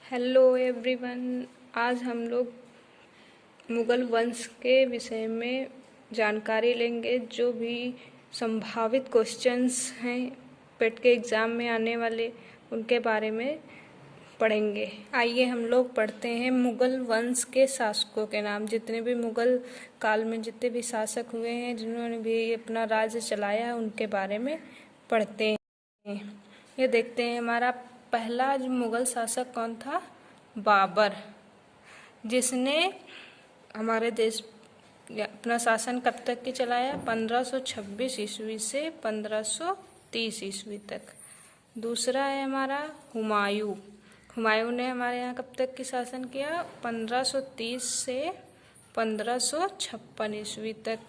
Hello everyone. आज हम लोग मुगल वंश के विषय में जानकारी लेंगे। जो भी संभावित क्वेश्चंस हैं पेट के एग्ज़ाम में आने वाले, उनके बारे में पढ़ेंगे। आइए हम लोग पढ़ते हैं मुगल वंश के शासकों के नाम। जितने भी मुगल काल में जितने भी शासक हुए हैं, जिन्होंने भी अपना राज्य चलाया है, उनके बारे में पढ़ते हैं। ये देखते हैं, हमारा पहला जो मुगल शासक कौन था? बाबर, जिसने हमारे देश अपना शासन कब तक के चलाया? 1526 ईस्वी से 1530 ईस्वी तक। दूसरा है हमारा हुमायूं। हुमायूं ने हमारे यहाँ कब तक की शासन किया? 1530 से 1556 ईस्वी तक।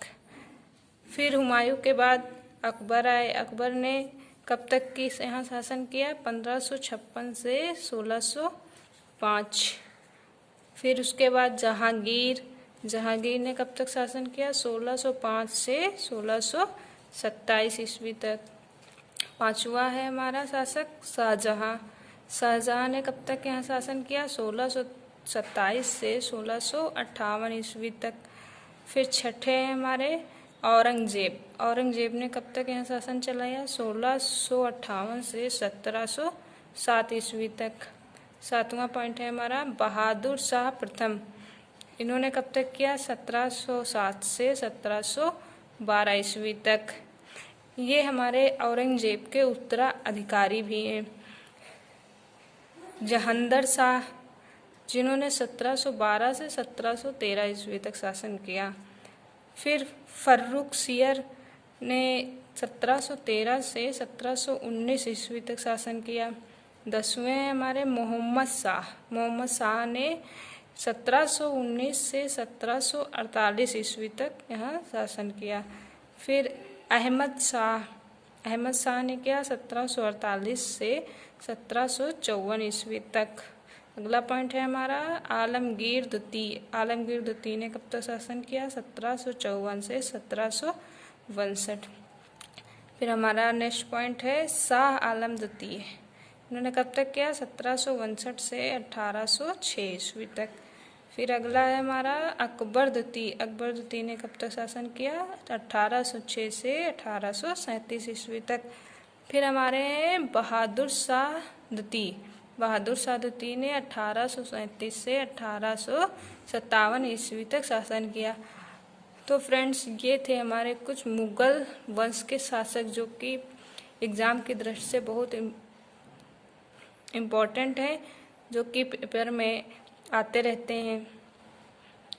फिर हुमायूं के बाद अकबर आए। अकबर ने कब तक की यहाँ शासन किया? 1556 से 1605। फिर उसके बाद जहांगीर। जहांगीर ने कब तक शासन किया? 1605 से 1627 ईस्वी तक। पांचवा है हमारा शासक शाहजहां। शाहजहां ने कब तक यहाँ शासन किया? 1627 से 1658 ईस्वी तक। फिर छठे हैं हमारे औरंगजेब। औरंगजेब ने कब तक यहाँ शासन चलाया? 1658 से 1707 ईस्वी तक। सातवां पॉइंट है हमारा बहादुर शाह प्रथम। इन्होंने कब तक किया? 1707 से 1712 ईस्वी तक। ये हमारे औरंगजेब के उत्तराधिकारी भी हैं। जहांदर शाह, जिन्होंने 1712 से 1713 ईस्वी तक शासन किया। फिर फर्रुखसियर ने 1713 से 1719 ईस्वी तक शासन किया। 10वें हैं हमारे मोहम्मद शाह। मोहम्मद शाह ने 1719 से 1748 ईस्वी तक यहाँ शासन किया। फिर अहमद शाह। अहमद शाह ने किया 1748 से 1754 ईस्वी तक। अगला पॉइंट है हमारा आलमगीर द्वितीय। आलमगीर द्वितीय ने कब तक शासन किया? 1754 से 1762। फिर हमारा नेक्स्ट पॉइंट है शाह आलम द्वितीय। इन्होंने कब तक किया? 1762 से 1806 ईस्वी तक। फिर अगला है हमारा अकबर द्वितीय। अकबर द्वितीय ने कब तक शासन किया? 1806 से 1837 ईस्वी तक। फिर हमारे हैं बहादुर शाह द्वितीय। बहादुर शाह द्वितीय ने 1837 से 1857 ईस्वी तक शासन किया। तो फ्रेंड्स, ये थे हमारे कुछ मुगल वंश के शासक, जो कि एग्ज़ाम की दृष्टि से बहुत इम्पोर्टेंट है, जो कि पेपर में आते रहते हैं।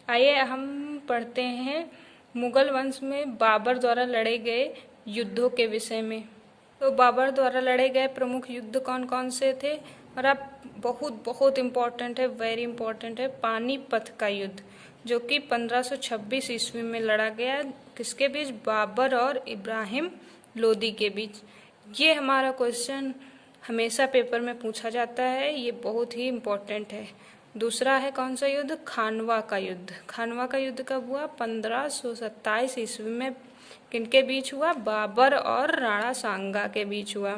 आइए हम पढ़ते हैं मुगल वंश में बाबर द्वारा लड़े गए युद्धों के विषय में। तो बाबर द्वारा लड़े गए प्रमुख युद्ध कौन कौन से थे? और आप बहुत इम्पोर्टेंट है, वेरी इम्पोर्टेंट है, पानीपत का युद्ध, जो कि 1526 ईस्वी में लड़ा गया। किसके बीच? बाबर और इब्राहिम लोदी के बीच। ये हमारा क्वेश्चन हमेशा पेपर में पूछा जाता है, ये बहुत ही इम्पोर्टेंट है। दूसरा है कौन सा युद्ध? खानवा का युद्ध। खानवा का युद्ध कब हुआ? 1527 ईस्वी में। किनके बीच हुआ? बाबर और राणा सांगा के बीच हुआ।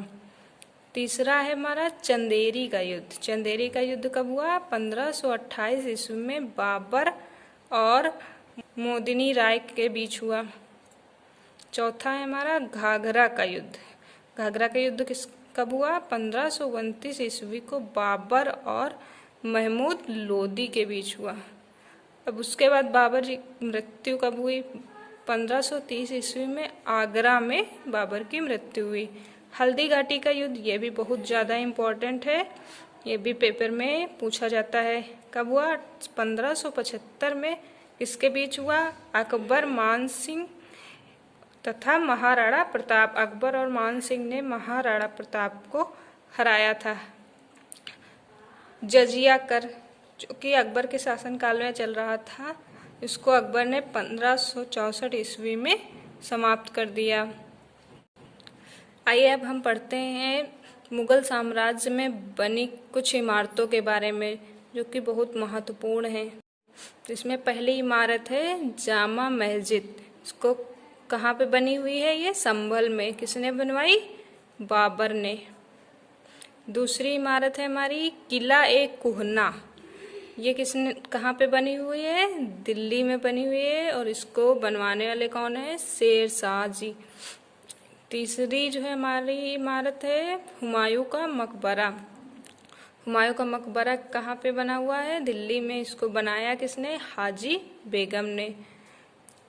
तीसरा है हमारा चंदेरी का युद्ध। चंदेरी का युद्ध कब हुआ? 1528 ईस्वी में बाबर और मोदिनी राय के बीच हुआ। चौथा है हमारा घाघरा का युद्ध। घाघरा का युद्ध कब हुआ? 1529 ईस्वी को बाबर और महमूद लोदी के बीच हुआ। अब उसके बाद बाबर की मृत्यु कब हुई? 1530 ईस्वी में आगरा में बाबर की मृत्यु हुई। हल्दी घाटी का युद्ध, ये भी बहुत ज़्यादा इम्पोर्टेंट है, ये भी पेपर में पूछा जाता है। कब हुआ? 1575 में। किसके बीच हुआ? अकबर, मान सिंह तथा महाराणा प्रताप। अकबर और मान सिंह ने महाराणा प्रताप को हराया था। जजिया कर, जो कि अकबर के शासनकाल में चल रहा था, इसको अकबर ने 1564 ईस्वी में समाप्त कर दिया। आइए अब हम पढ़ते हैं मुगल साम्राज्य में बनी कुछ इमारतों के बारे में, जो कि बहुत महत्वपूर्ण हैं। इसमें पहली इमारत है जामा मस्जिद। इसको कहाँ पे बनी हुई है? ये संभल में। किसने बनवाई? बाबर ने। दूसरी इमारत है हमारी किला ए कुहना। ये किसने कहाँ पे बनी हुई है? दिल्ली में बनी हुई है और इसको बनवाने वाले कौन है? शेर शाह जी। तीसरी जो है हमारी इमारत है हुमायूं का मकबरा। हुमायूं का मकबरा कहाँ पे बना हुआ है? दिल्ली में। इसको बनाया किसने? हाजी बेगम ने।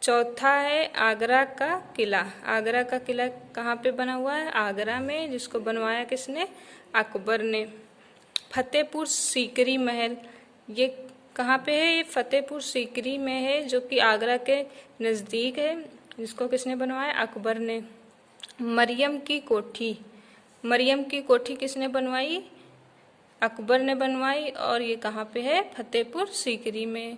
चौथा है आगरा का किला। आगरा का किला कहाँ पे बना हुआ है? आगरा में, जिसको बनवाया किसने? अकबर ने। फतेहपुर सीकरी महल, ये कहाँ पे है? ये फतेहपुर सीकरी में है, जो कि आगरा के नज़दीक है, जिसको किसने बनवाया? अकबर ने। मरियम की कोठी, मरियम की कोठी किसने बनवाई? अकबर ने बनवाई और ये कहाँ पे है? फतेहपुर सीकरी में।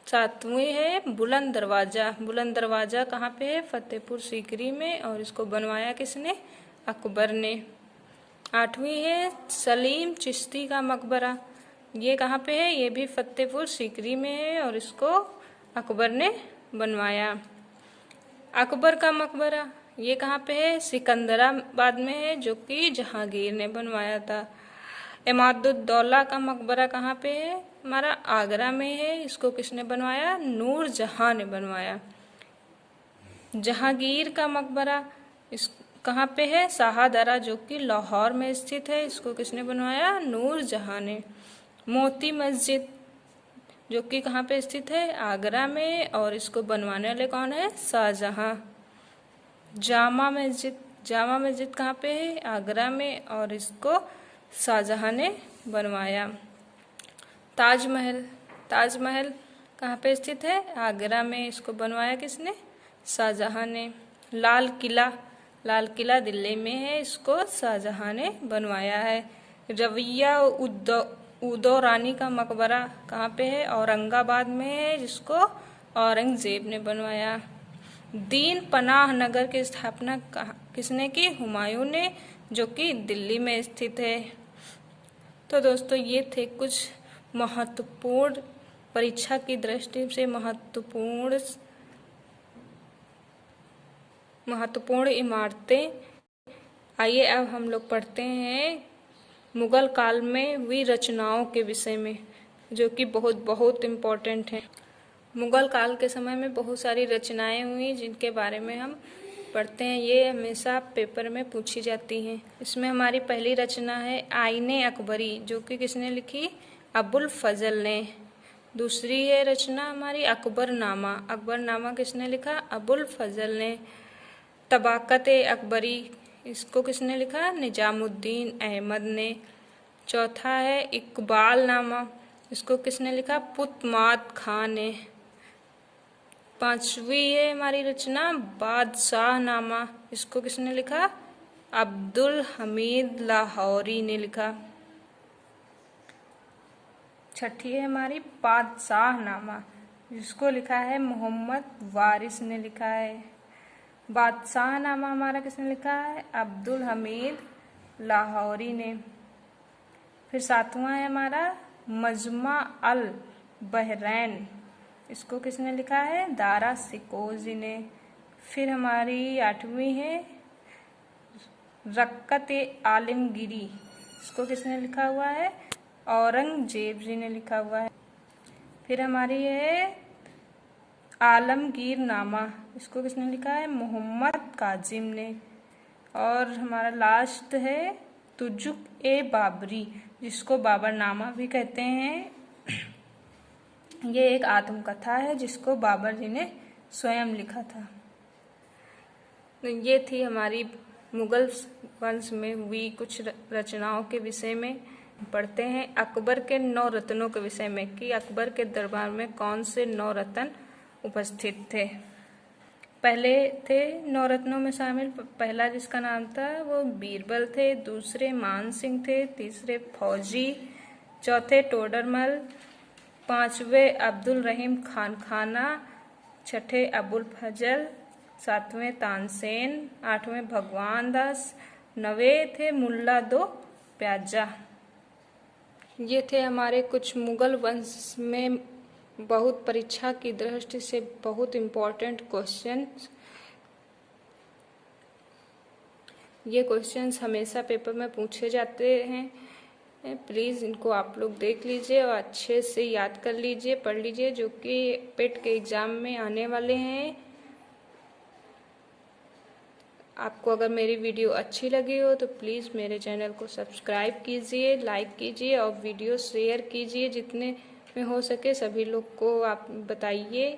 सातवीं है बुलंद दरवाजा। बुलंद दरवाजा कहाँ पे है? फतेहपुर सीकरी में और इसको बनवाया किसने? अकबर ने। आठवीं है सलीम चिश्ती का मकबरा। ये कहाँ पे है? ये भी फतेहपुर सीकरी में है और इसको अकबर ने बनवाया। अकबर का मकबरा ये कहाँ पे है? सिकंदराबाद में है, जो कि जहांगीर ने बनवाया था। इमादुद्दौला का मकबरा कहाँ पे है? हमारा आगरा में है। इसको किसने बनवाया? नूर जहां ने बनवाया। जहांगीर का मकबरा इस कहाँ पे है? शाहदरा, जो कि लाहौर में स्थित है। इसको किसने बनवाया? नूर जहां ने। मोती मस्जिद, जो कि कहाँ पे स्थित है? आगरा में और इसको बनवाने वाले कौन है? शाहजहां। जामा मस्जिद, जामा मस्जिद कहाँ पे है? आगरा में और इसको शाहजहां ने बनवाया। ताजमहल, ताजमहल कहाँ पे स्थित है? आगरा में। इसको बनवाया किसने? शाहजहां ने। लाल किला, लाल किला दिल्ली में है। इसको शाहजहां ने बनवाया है। रविया उदो रानी का मकबरा कहाँ पे है? औरंगाबाद में है, जिसको औरंगजेब ने बनवाया। दीन पनाह नगर की स्थापना किसने की? हुमायूं ने, जो कि दिल्ली में स्थित है। तो दोस्तों ये थे कुछ महत्वपूर्ण, परीक्षा की दृष्टि से महत्वपूर्ण इमारतें। आइए अब हम लोग पढ़ते हैं मुगल काल में हुई रचनाओं के विषय में, जो कि बहुत बहुत इम्पोर्टेंट है। मुगल काल के समय में बहुत सारी रचनाएं हुई, जिनके बारे में हम पढ़ते हैं। ये हमेशा पेपर में पूछी जाती हैं। इसमें हमारी पहली रचना है आईने अकबरी, जो कि किसने लिखी? अबुल फजल ने। दूसरी है रचना हमारी अकबरनामा। अकबरनामा किसने लिखा? अबुल फजल ने। तबाकत अकबरी, इसको किसने लिखा? निजामुद्दीन अहमद ने। चौथा है इकबाल नामा, इसको किसने लिखा? पुतमाद खां ने। पांचवी है हमारी रचना बादशाह नामा, इसको किसने लिखा? अब्दुल हमीद लाहौरी ने लिखा। छठी है हमारी बादशाह नामा, जिसको लिखा है मोहम्मद वारिस ने लिखा है। बादशाह नामा हमारा किसने लिखा है? अब्दुल हमीद लाहौरी ने। फिर सातवां है हमारा मजमा अल बहरैन, इसको किसने लिखा है? दारा सिकोजी ने। फिर हमारी आठवीं है रक्कत आलमगिरी, इसको किसने लिखा हुआ है? औरंगजेब जी ने लिखा हुआ है। फिर हमारी है आलमगीर नामा, इसको किसने लिखा है? मोहम्मद काजिम ने। और हमारा लास्ट है तुजुक ए बाबरी, जिसको बाबरनामा भी कहते हैं। ये एक आत्मकथा है, जिसको बाबर जी ने स्वयं लिखा था। तो ये थी हमारी मुगल वंश में हुई कुछ रचनाओं के विषय में। पढ़ते हैं अकबर के 9 रत्नों के विषय में, कि अकबर के दरबार में कौन से 9 रत्न उपस्थित थे। पहले थे 9 रत्नों में शामिल, पहला जिसका नाम था वो बीरबल थे, दूसरे मान सिंह थे, तीसरे फौजी, चौथे टोडरमल, पांचवें अब्दुल रहीम खान खाना, छठे अबुल फजल, सातवें तानसेन, आठवें भगवान दास, नवें थे मुल्ला दो प्याजा। ये थे हमारे कुछ मुगल वंश में बहुत परीक्षा की दृष्टि से बहुत इम्पोर्टेंट क्वेश्चन। ये क्वेश्चंस हमेशा पेपर में पूछे जाते हैं। प्लीज़ इनको आप लोग देख लीजिए और अच्छे से याद कर लीजिए, पढ़ लीजिए, जो कि पेट के एग्ज़ाम में आने वाले हैं। आपको अगर मेरी वीडियो अच्छी लगी हो तो प्लीज़ मेरे चैनल को सब्सक्राइब कीजिए, लाइक कीजिए और वीडियो शेयर कीजिए, जितने में हो सके सभी लोग को आप बताइए।